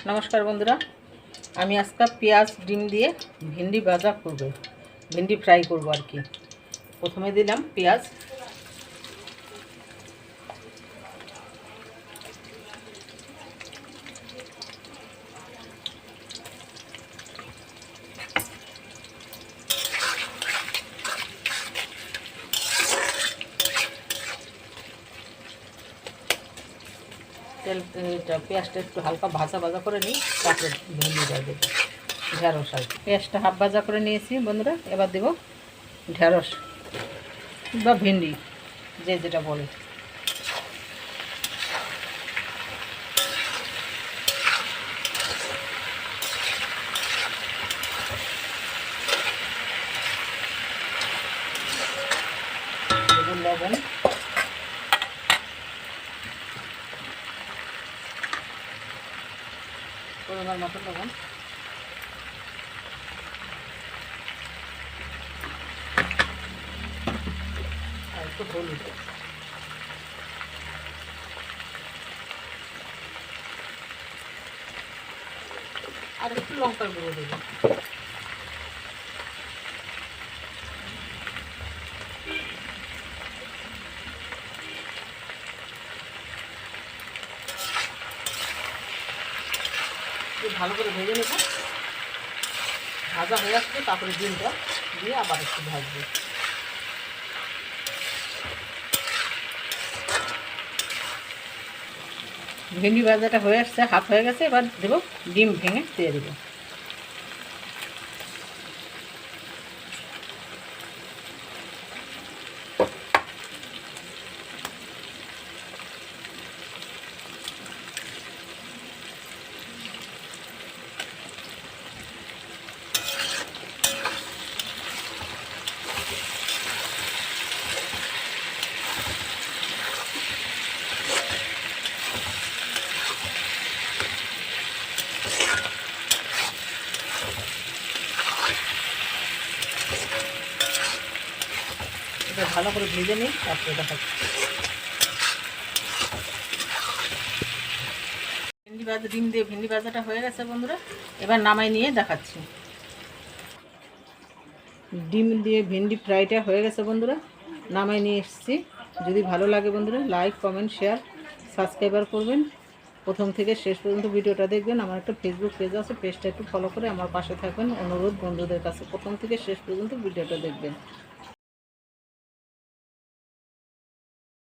নমস্কার বন্ধুরা, আমি আজকে পেঁয়াজ ডিম দিয়ে ভেন্ডি ভাজা করব, ভেন্ডি ফ্রাই করব আর কি। প্রথমে দিলাম পেঁয়াজ, পেঁয়াজটা একটু হালকা ভাজা ভাজা করে নিই, তারপরে ভেন্ডিটা দেবো। ঢেঁড়স আর পেঁয়াজটা হাফ ভাজা করে নিয়েছি বন্ধুরা। এবার দেবো ঢেঁড়স বা ভেন্ডি, যে যেটা বলে। দেবো লবণ, পরিমাণ মতো লবণ, আর একটু হলুদ, আর একটু লঙ্কার গুঁড়ো দেবো। ভালো করে ভেজে নেব, ভাজা হয়ে আসবে, তারপরে ডিমটা দিয়ে আবার একটু ভাজবো। ভেন্ডি ভাজাটা হয়ে আসছে, হাফ হয়ে গেছে। এবার দেবো ডিম ভেঙে দিয়ে দেবো। এটা ভালো করে ভেজে নিই, তারপরে দেখাচ্ছি। ভেন্ডি ভাজা, ডিম দিয়ে ভেন্ডি ভাজাটা হয়ে গেছে বন্ধুরা। এবার নামাই নিয়ে দেখাচ্ছি। ডিম দিয়ে ভেন্ডি ফ্রাইটা হয়ে গেছে বন্ধুরা, নামাই নিয়ে এসেছি। যদি ভালো লাগে বন্ধুরা, লাইক, কমেন্ট, শেয়ার, সাবস্ক্রাইবার করবেন। প্রথম থেকে শেষ পর্যন্ত ভিডিওটা দেখবেন। আমার একটা ফেসবুক পেজ আছে, পেজটা একটু ফলো করে আমার পাশে থাকবেন। অনুরোধ বন্ধুদের কাছে, প্রথম থেকে শেষ পর্যন্ত ভিডিওটা দেখবেন।